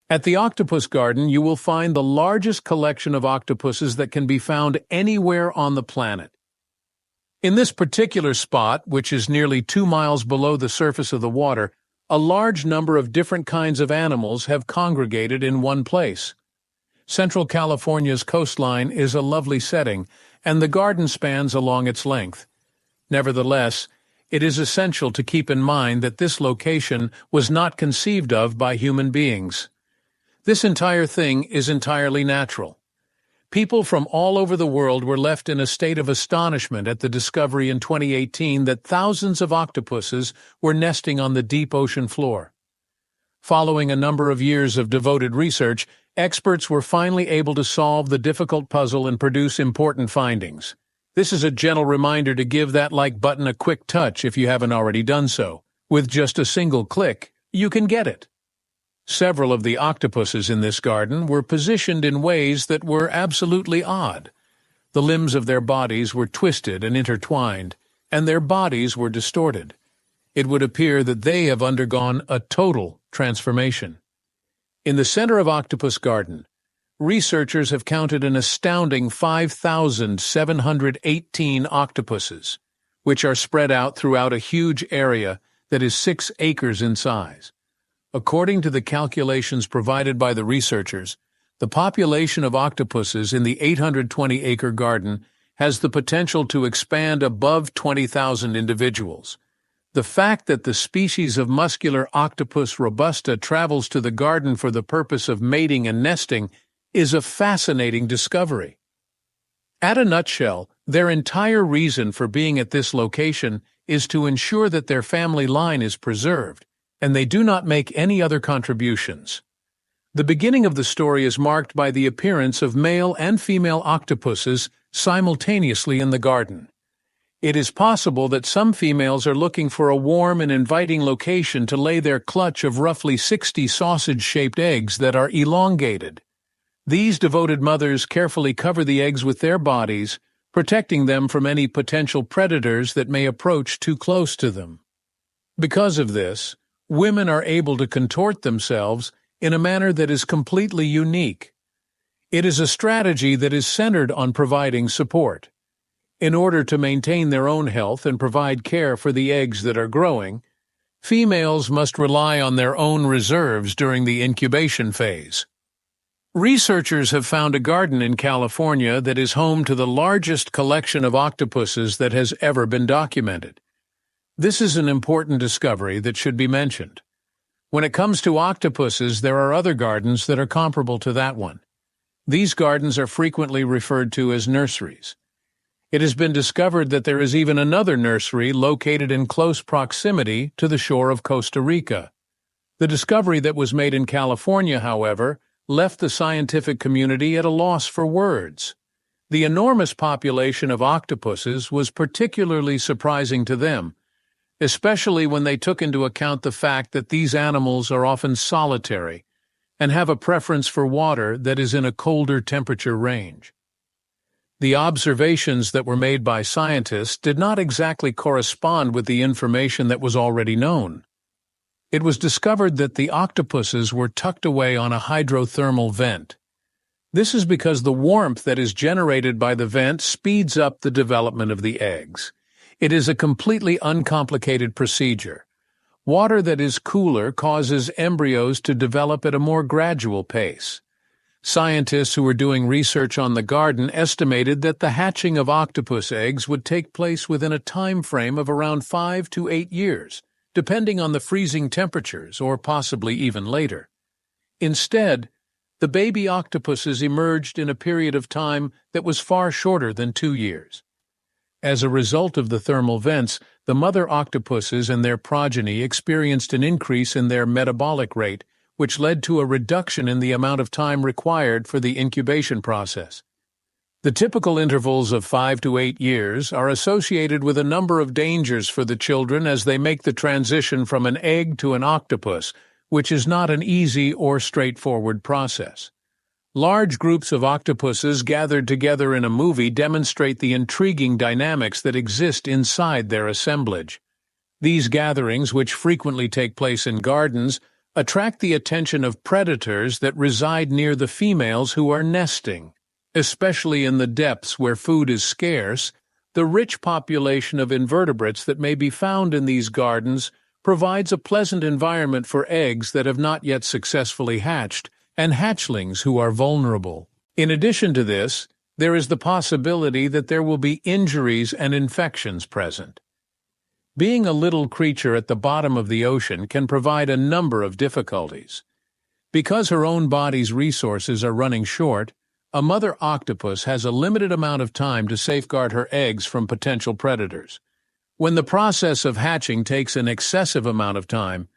At the Octopus Garden, you will find the largest collection of octopuses that can be found anywhere on the planet. In this particular spot, which is nearly 2 miles below the surface of the water, a large number of different kinds of animals have congregated in one place. Central California's coastline is a lovely setting, and the garden spans along its length. Nevertheless, it is essential to keep in mind that this location was not conceived of by human beings. This entire thing is entirely natural. People from all over the world were left in a state of astonishment at the discovery in 2018 that thousands of octopuses were nesting on the deep ocean floor. Following a number of years of devoted research, experts were finally able to solve the difficult puzzle and produce important findings. This is a gentle reminder to give that like button a quick touch if you haven't already done so. With just a single click, you can get it. Several of the octopuses in this garden were positioned in ways that were absolutely odd. The limbs of their bodies were twisted and intertwined, and their bodies were distorted. It would appear that they have undergone a total transformation. In the center of Octopus Garden, researchers have counted an astounding 5,718 octopuses, which are spread out throughout a huge area that is 6 acres in size. According to the calculations provided by the researchers, the population of octopuses in the 820-acre garden has the potential to expand above 20,000 individuals. The fact that the species of muscular Octopus robusta travels to the garden for the purpose of mating and nesting is a fascinating discovery. At a nutshell, their entire reason for being at this location is to ensure that their family line is preserved, and they do not make any other contributions. The beginning of the story is marked by the appearance of male and female octopuses simultaneously in the garden. It is possible that some females are looking for a warm and inviting location to lay their clutch of roughly 60 sausage-shaped eggs that are elongated. These devoted mothers carefully cover the eggs with their bodies, protecting them from any potential predators that may approach too close to them. Because of this, women are able to contort themselves in a manner that is completely unique. It is a strategy that is centered on providing support. In order to maintain their own health and provide care for the eggs that are growing, females must rely on their own reserves during the incubation phase. Researchers have found a garden in California that is home to the largest collection of octopuses that has ever been documented. This is an important discovery that should be mentioned. When it comes to octopuses, there are other gardens that are comparable to that one. These gardens are frequently referred to as nurseries. It has been discovered that there is even another nursery located in close proximity to the shore of Costa Rica. The discovery that was made in California, however, left the scientific community at a loss for words. The enormous population of octopuses was particularly surprising to them, especially when they took into account the fact that these animals are often solitary and have a preference for water that is in a colder temperature range. The observations that were made by scientists did not exactly correspond with the information that was already known. It was discovered that the octopuses were tucked away on a hydrothermal vent. This is because the warmth that is generated by the vent speeds up the development of the eggs. It is a completely uncomplicated procedure. Water that is cooler causes embryos to develop at a more gradual pace. Scientists who were doing research on the garden estimated that the hatching of octopus eggs would take place within a time frame of around 5 to 8 years, depending on the freezing temperatures or possibly even later. Instead, the baby octopuses emerged in a period of time that was far shorter than 2 years. As a result of the thermal vents, the mother octopuses and their progeny experienced an increase in their metabolic rate, which led to a reduction in the amount of time required for the incubation process. The typical intervals of 5 to 8 years are associated with a number of dangers for the children as they make the transition from an egg to an octopus, which is not an easy or straightforward process. Large groups of octopuses gathered together in a movie demonstrate the intriguing dynamics that exist inside their assemblage. These gatherings, which frequently take place in gardens, attract the attention of predators that reside near the females who are nesting. Especially in the depths where food is scarce, the rich population of invertebrates that may be found in these gardens provides a pleasant environment for eggs that have not yet successfully hatched and hatchlings who are vulnerable. In addition to this, there is the possibility that there will be injuries and infections present. Being a little creature at the bottom of the ocean can provide a number of difficulties. Because her own body's resources are running short, a mother octopus has a limited amount of time to safeguard her eggs from potential predators. When the process of hatching takes an excessive amount of time,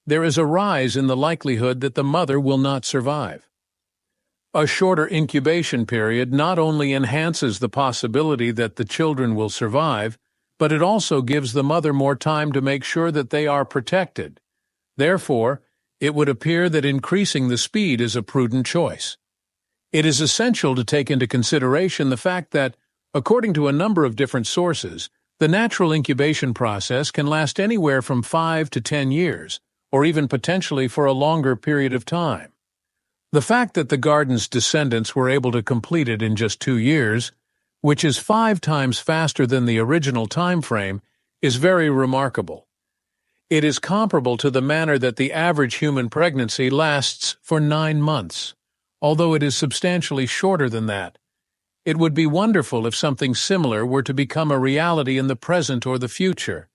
there is a rise in the likelihood that the mother will not survive. A shorter incubation period not only enhances the possibility that the children will survive, but it also gives the mother more time to make sure that they are protected. Therefore, it would appear that increasing the speed is a prudent choice. It is essential to take into consideration the fact that, according to a number of different sources, the natural incubation process can last anywhere from 5 to 10 years, or even potentially for a longer period of time. The fact that the garden's descendants were able to complete it in just 2 years, which is 5 times faster than the original time frame, is very remarkable. It is comparable to the manner that the average human pregnancy lasts for 9 months. Although it is substantially shorter than that. It would be wonderful if something similar were to become a reality in the present or the future.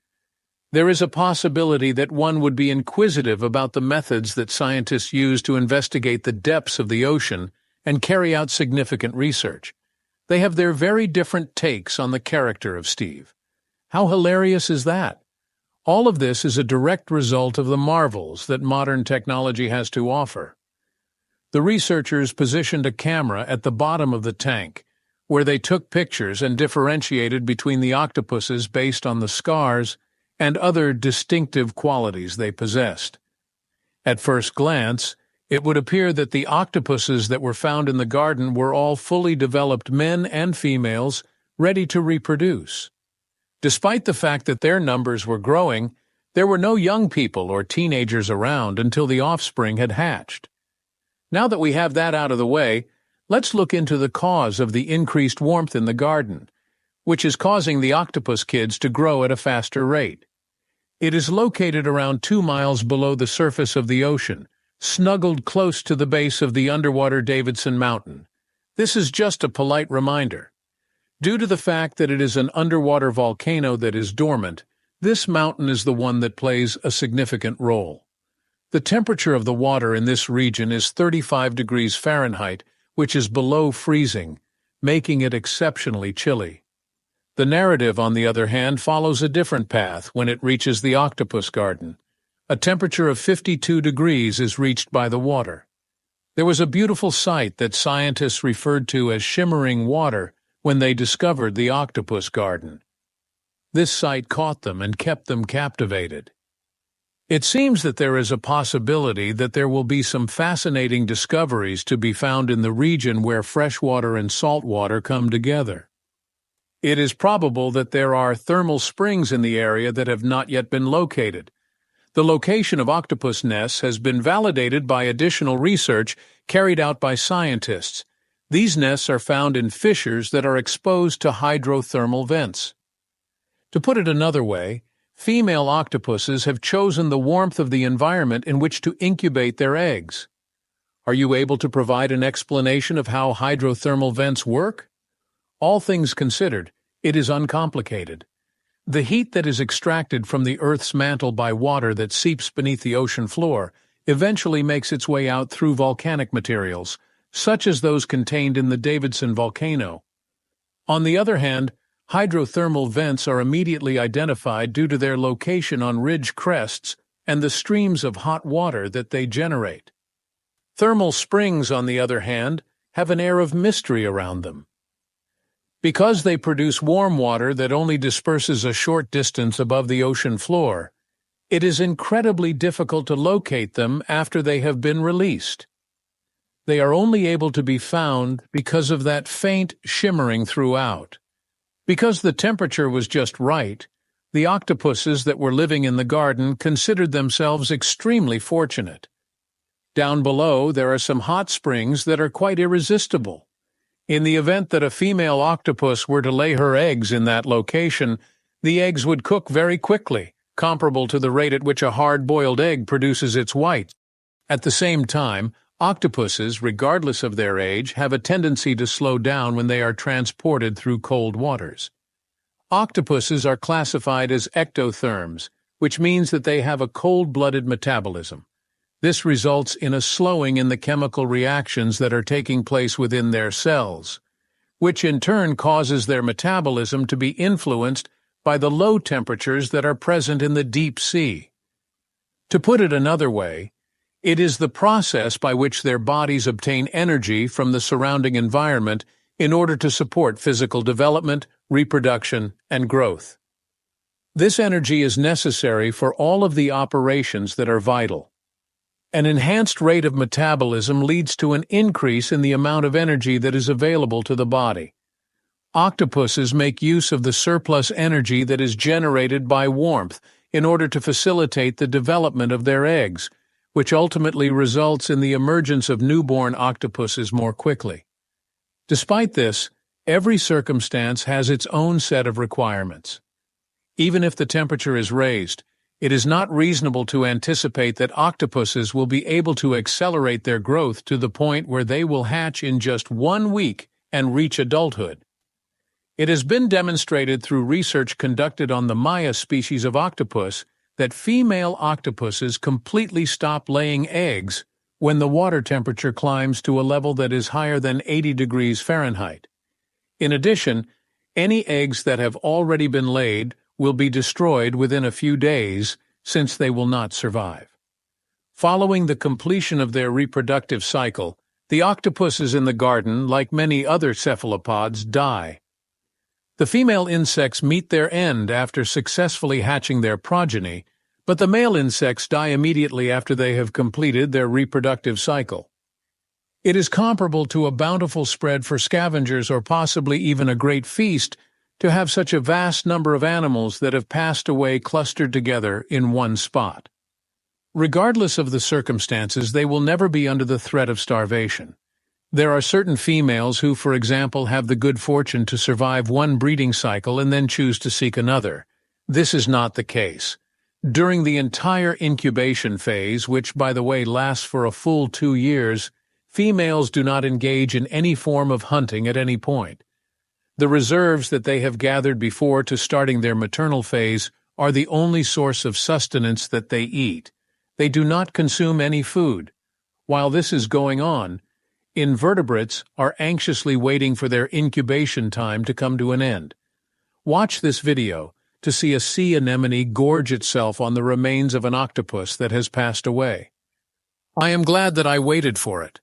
There is a possibility that one would be inquisitive about the methods that scientists use to investigate the depths of the ocean and carry out significant research. They have their very different takes on the character of Steve. How hilarious is that? All of this is a direct result of the marvels that modern technology has to offer. The researchers positioned a camera at the bottom of the tank, where they took pictures and differentiated between the octopuses based on the scars and other distinctive qualities they possessed. At first glance, it would appear that the octopuses that were found in the garden were all fully developed men and females ready to reproduce. Despite the fact that their numbers were growing, there were no young people or teenagers around until the offspring had hatched. Now that we have that out of the way, let's look into the cause of the increased warmth in the garden, which is causing the octopus kids to grow at a faster rate. It is located around 2 miles below the surface of the ocean, snuggled close to the base of the underwater Davidson Mountain. This is just a polite reminder. Due to the fact that it is an underwater volcano that is dormant, this mountain is the one that plays a significant role. The temperature of the water in this region is 35 degrees Fahrenheit, which is below freezing, making it exceptionally chilly. The narrative, on the other hand, follows a different path when it reaches the octopus garden. A temperature of 52 degrees is reached by the water. There was a beautiful sight that scientists referred to as shimmering water when they discovered the octopus garden. This sight caught them and kept them captivated. It seems that there is a possibility that there will be some fascinating discoveries to be found in the region where freshwater and saltwater come together. It is probable that there are thermal springs in the area that have not yet been located. The location of octopus nests has been validated by additional research carried out by scientists. These nests are found in fissures that are exposed to hydrothermal vents. To put it another way, female octopuses have chosen the warmth of the environment in which to incubate their eggs. Are you able to provide an explanation of how hydrothermal vents work? All things considered, it is uncomplicated. The heat that is extracted from the Earth's mantle by water that seeps beneath the ocean floor eventually makes its way out through volcanic materials, such as those contained in the Davidson volcano. On the other hand, hydrothermal vents are immediately identified due to their location on ridge crests and the streams of hot water that they generate. Thermal springs, on the other hand, have an air of mystery around them. Because they produce warm water that only disperses a short distance above the ocean floor, it is incredibly difficult to locate them after they have been released. They are only able to be found because of that faint shimmering throughout. Because the temperature was just right, the octopuses that were living in the garden considered themselves extremely fortunate. Down below, there are some hot springs that are quite irresistible. In the event that a female octopus were to lay her eggs in that location, the eggs would cook very quickly, comparable to the rate at which a hard-boiled egg produces its whites. At the same time, octopuses, regardless of their age, have a tendency to slow down when they are transported through cold waters. Octopuses are classified as ectotherms, which means that they have a cold-blooded metabolism. This results in a slowing in the chemical reactions that are taking place within their cells, which in turn causes their metabolism to be influenced by the low temperatures that are present in the deep sea. To put it another way, it is the process by which their bodies obtain energy from the surrounding environment in order to support physical development, reproduction, and growth. This energy is necessary for all of the operations that are vital. An enhanced rate of metabolism leads to an increase in the amount of energy that is available to the body. Octopuses make use of the surplus energy that is generated by warmth in order to facilitate the development of their eggs, which ultimately results in the emergence of newborn octopuses more quickly. Despite this, every circumstance has its own set of requirements. Even if the temperature is raised, it is not reasonable to anticipate that octopuses will be able to accelerate their growth to the point where they will hatch in just 1 week and reach adulthood. It has been demonstrated through research conducted on the Maya species of octopus that female octopuses completely stop laying eggs when the water temperature climbs to a level that is higher than 80 degrees Fahrenheit. In addition, any eggs that have already been laid will be destroyed within a few days, since they will not survive. Following the completion of their reproductive cycle, the octopuses in the garden, like many other cephalopods, die. The female insects meet their end after successfully hatching their progeny, but the male insects die immediately after they have completed their reproductive cycle. It is comparable to a bountiful spread for scavengers or possibly even a great feast to have such a vast number of animals that have passed away clustered together in one spot. Regardless of the circumstances, they will never be under the threat of starvation. There are certain females who, for example, have the good fortune to survive one breeding cycle and then choose to seek another. This is not the case. During the entire incubation phase, which, by the way, lasts for a full 2 years, females do not engage in any form of hunting at any point. The reserves that they have gathered before to starting their maternal phase are the only source of sustenance that they eat. They do not consume any food. While this is going on, invertebrates are anxiously waiting for their incubation time to come to an end. Watch this video to see a sea anemone gorge itself on the remains of an octopus that has passed away. I am glad that I waited for it.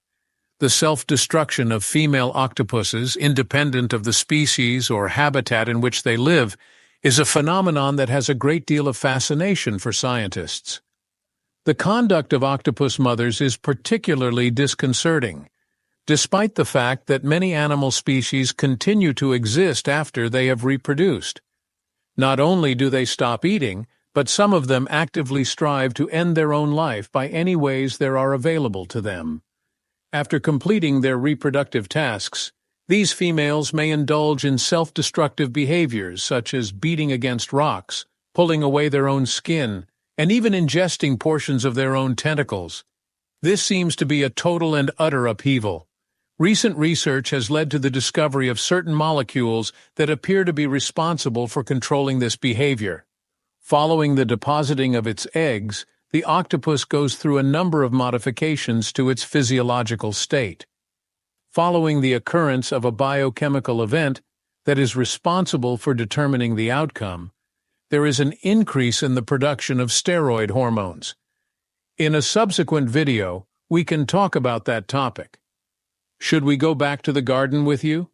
The self-destruction of female octopuses, independent of the species or habitat in which they live, is a phenomenon that has a great deal of fascination for scientists. The conduct of octopus mothers is particularly disconcerting, despite the fact that many animal species continue to exist after they have reproduced. Not only do they stop eating, but some of them actively strive to end their own life by any ways there are available to them. After completing their reproductive tasks, these females may indulge in self-destructive behaviors such as beating against rocks, pulling away their own skin, and even ingesting portions of their own tentacles. This seems to be a total and utter upheaval. Recent research has led to the discovery of certain molecules that appear to be responsible for controlling this behavior. Following the depositing of its eggs, the octopus goes through a number of modifications to its physiological state. Following the occurrence of a biochemical event that is responsible for determining the outcome, there is an increase in the production of steroid hormones. In a subsequent video, we can talk about that topic. Should we go back to the garden with you?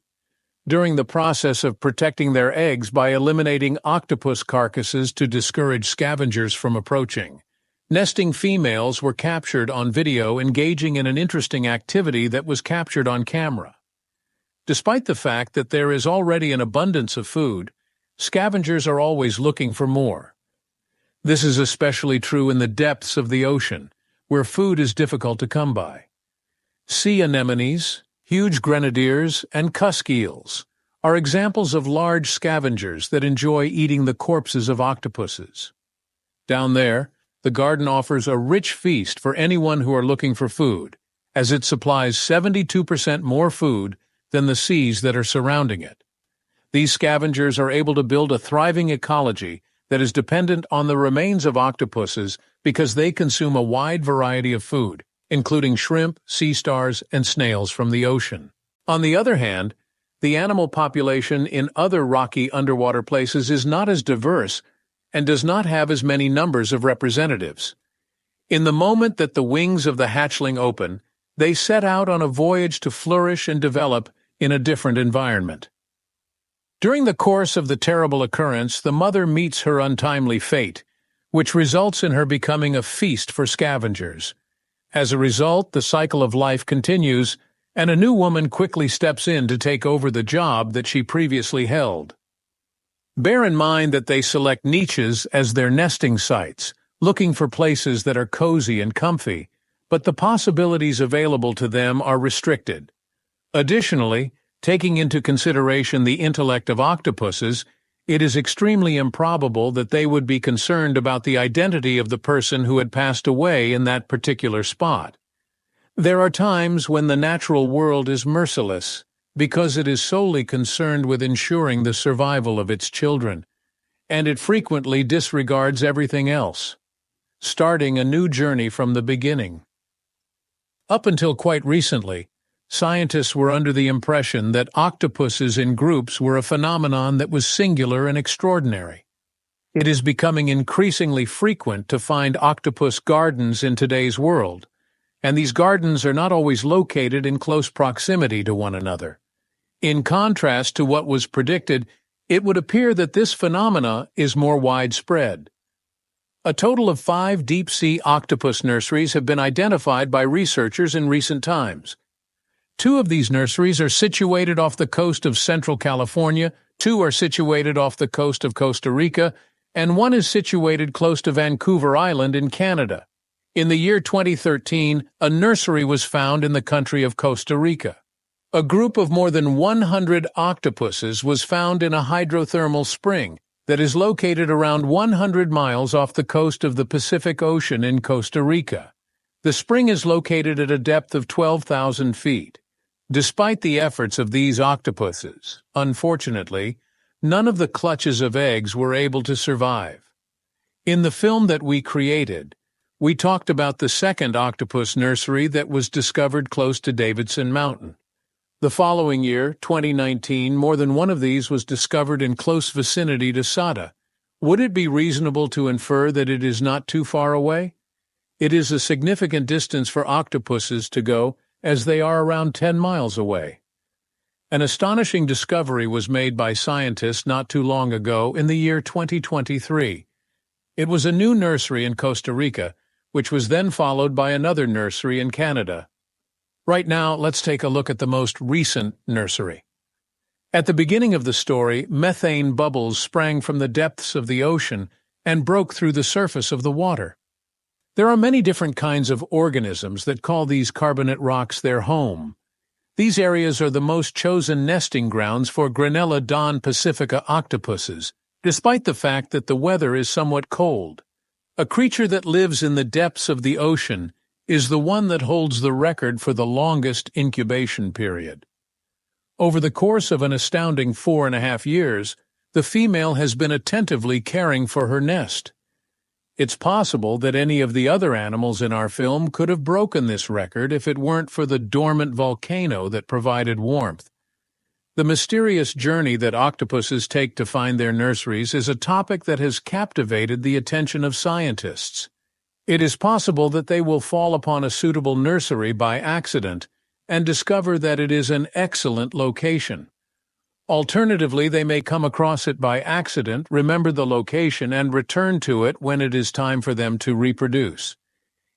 During the process of protecting their eggs by eliminating octopus carcasses to discourage scavengers from approaching, nesting females were captured on video engaging in an interesting activity that was captured on camera. Despite the fact that there is already an abundance of food, scavengers are always looking for more. This is especially true in the depths of the ocean, where food is difficult to come by. Sea anemones, huge grenadiers, and cusk eels are examples of large scavengers that enjoy eating the corpses of octopuses. Down there, the garden offers a rich feast for anyone who are looking for food, as it supplies 72% more food than the seas that are surrounding it. These scavengers are able to build a thriving ecology that is dependent on the remains of octopuses because they consume a wide variety of food, including shrimp, sea stars, and snails from the ocean. On the other hand, the animal population in other rocky underwater places is not as diverse and does not have as many numbers of representatives. In the moment that the wings of the hatchling open, they set out on a voyage to flourish and develop in a different environment. During the course of the terrible occurrence, the mother meets her untimely fate, which results in her becoming a feast for scavengers. As a result, the cycle of life continues, and a new woman quickly steps in to take over the job that she previously held. Bear in mind that they select niches as their nesting sites, looking for places that are cozy and comfy, but the possibilities available to them are restricted. Additionally, taking into consideration the intellect of octopuses, it is extremely improbable that they would be concerned about the identity of the person who had passed away in that particular spot. There are times when the natural world is merciless, because it is solely concerned with ensuring the survival of its children, and it frequently disregards everything else, starting a new journey from the beginning. Up until quite recently, scientists were under the impression that octopuses in groups were a phenomenon that was singular and extraordinary. It is becoming increasingly frequent to find octopus gardens in today's world, and these gardens are not always located in close proximity to one another. In contrast to what was predicted, it would appear that this phenomena is more widespread. A total of 5 deep-sea octopus nurseries have been identified by researchers in recent times. 2 of these nurseries are situated off the coast of Central California, 2 are situated off the coast of Costa Rica, and 1 is situated close to Vancouver Island in Canada. In the year 2013, a nursery was found in the country of Costa Rica. A group of more than 100 octopuses was found in a hydrothermal spring that is located around 100 miles off the coast of the Pacific Ocean in Costa Rica. The spring is located at a depth of 12,000 feet. Despite the efforts of these octopuses, unfortunately, none of the clutches of eggs were able to survive. In the film that we created, we talked about the second octopus nursery that was discovered close to Davidson Mountain. The following year, 2019, more than one of these was discovered in close vicinity to Sada. Would it be reasonable to infer that it is not too far away? It is a significant distance for octopuses to go, as they are around 10 miles away. An astonishing discovery was made by scientists not too long ago in the year 2023. It was a new nursery in Costa Rica, which was then followed by another nursery in Canada. Right now, let's take a look at the most recent nursery. At the beginning of the story, methane bubbles sprang from the depths of the ocean and broke through the surface of the water. There are many different kinds of organisms that call these carbonate rocks their home. These areas are the most chosen nesting grounds for Granella Don Pacifica octopuses, despite the fact that the weather is somewhat cold. A creature that lives in the depths of the ocean is the one that holds the record for the longest incubation period. Over the course of an astounding 4.5 years, the female has been attentively caring for her nest. It's possible that any of the other animals in our film could have broken this record if it weren't for the dormant volcano that provided warmth. The mysterious journey that octopuses take to find their nurseries is a topic that has captivated the attention of scientists. It is possible that they will fall upon a suitable nursery by accident and discover that it is an excellent location. Alternatively, they may come across it by accident, remember the location, and return to it when it is time for them to reproduce.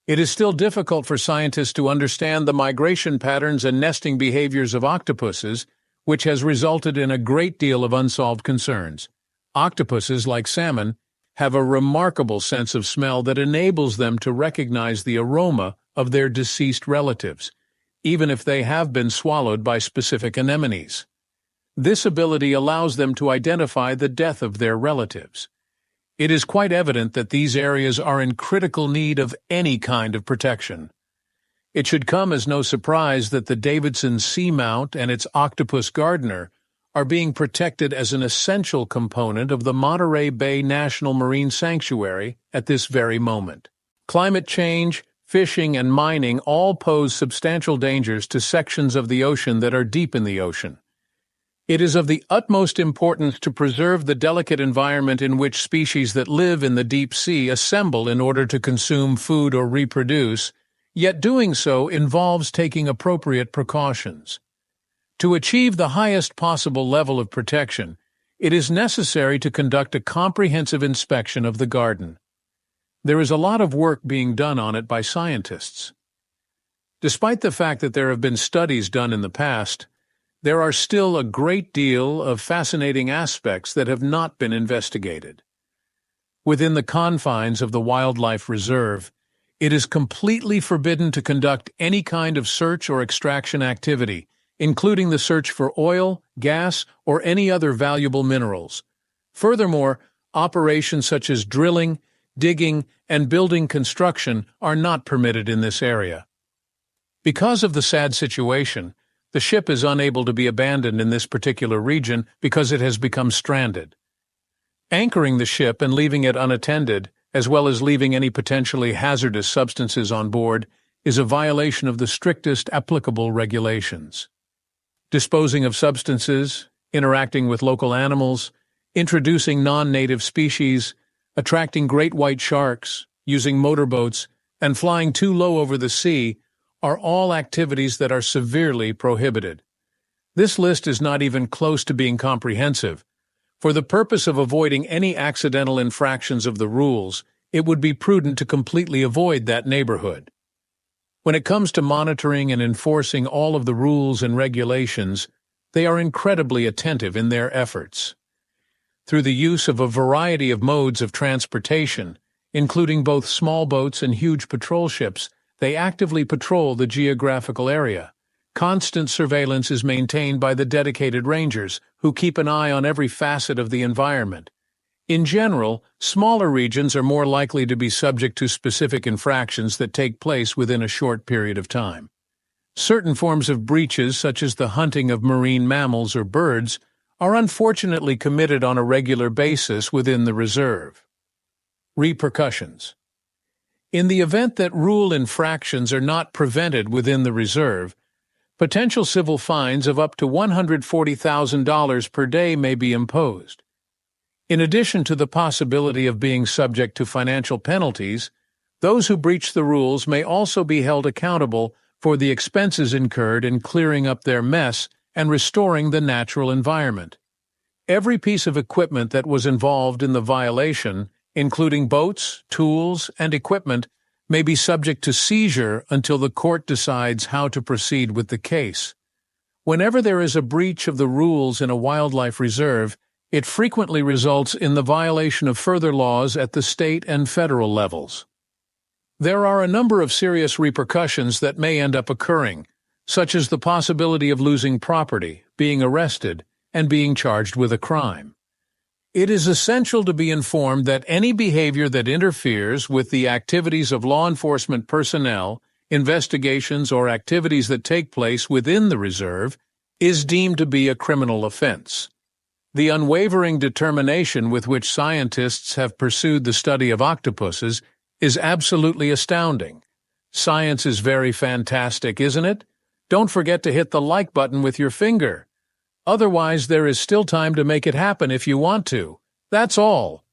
It is still difficult for scientists to understand the migration patterns and nesting behaviors of octopuses, which has resulted in a great deal of unsolved concerns. Octopuses, like salmon, have a remarkable sense of smell that enables them to recognize the aroma of their deceased relatives, even if they have been swallowed by specific anemones. This ability allows them to identify the death of their relatives. It is quite evident that these areas are in critical need of any kind of protection. It should come as no surprise that the Davidson seamount and its octopus gardener are being protected as an essential component of the Monterey Bay National Marine Sanctuary at this very moment. Climate change, fishing, and mining all pose substantial dangers to sections of the ocean that are deep in the ocean. It is of the utmost importance to preserve the delicate environment in which species that live in the deep sea assemble in order to consume food or reproduce, yet doing so involves taking appropriate precautions. To achieve the highest possible level of protection, it is necessary to conduct a comprehensive inspection of the garden. There is a lot of work being done on it by scientists. Despite the fact that there have been studies done in the past, there are still a great deal of fascinating aspects that have not been investigated. Within the confines of the wildlife reserve, it is completely forbidden to conduct any kind of search or extraction activity, including the search for oil, gas, or any other valuable minerals. Furthermore, operations such as drilling, digging, and building construction are not permitted in this area. Because of the sad situation, the ship is unable to be abandoned in this particular region because it has become stranded. Anchoring the ship and leaving it unattended, as well as leaving any potentially hazardous substances on board, is a violation of the strictest applicable regulations. Disposing of substances, interacting with local animals, introducing non-native species, attracting great white sharks, using motorboats, and flying too low over the sea are all activities that are severely prohibited. This list is not even close to being comprehensive. For the purpose of avoiding any accidental infractions of the rules, it would be prudent to completely avoid that neighborhood. When it comes to monitoring and enforcing all of the rules and regulations, they are incredibly attentive in their efforts. Through the use of a variety of modes of transportation, including both small boats and huge patrol ships, they actively patrol the geographical area. Constant surveillance is maintained by the dedicated rangers, who keep an eye on every facet of the environment. In general, smaller regions are more likely to be subject to specific infractions that take place within a short period of time. Certain forms of breaches, such as the hunting of marine mammals or birds, are unfortunately committed on a regular basis within the reserve. Repercussions. In the event that rule infractions are not prevented within the reserve, potential civil fines of up to $140,000 per day may be imposed. In addition to the possibility of being subject to financial penalties, those who breach the rules may also be held accountable for the expenses incurred in clearing up their mess and restoring the natural environment. Every piece of equipment that was involved in the violation, including boats, tools, and equipment, may be subject to seizure until the court decides how to proceed with the case. Whenever there is a breach of the rules in a wildlife reserve, it frequently results in the violation of further laws at the state and federal levels. There are a number of serious repercussions that may end up occurring, such as the possibility of losing property, being arrested, and being charged with a crime. It is essential to be informed that any behavior that interferes with the activities of law enforcement personnel, investigations, or activities that take place within the reserve is deemed to be a criminal offense. The unwavering determination with which scientists have pursued the study of octopuses is absolutely astounding. Science is very fantastic, isn't it? Don't forget to hit the like button with your finger. Otherwise, there is still time to make it happen if you want to. That's all.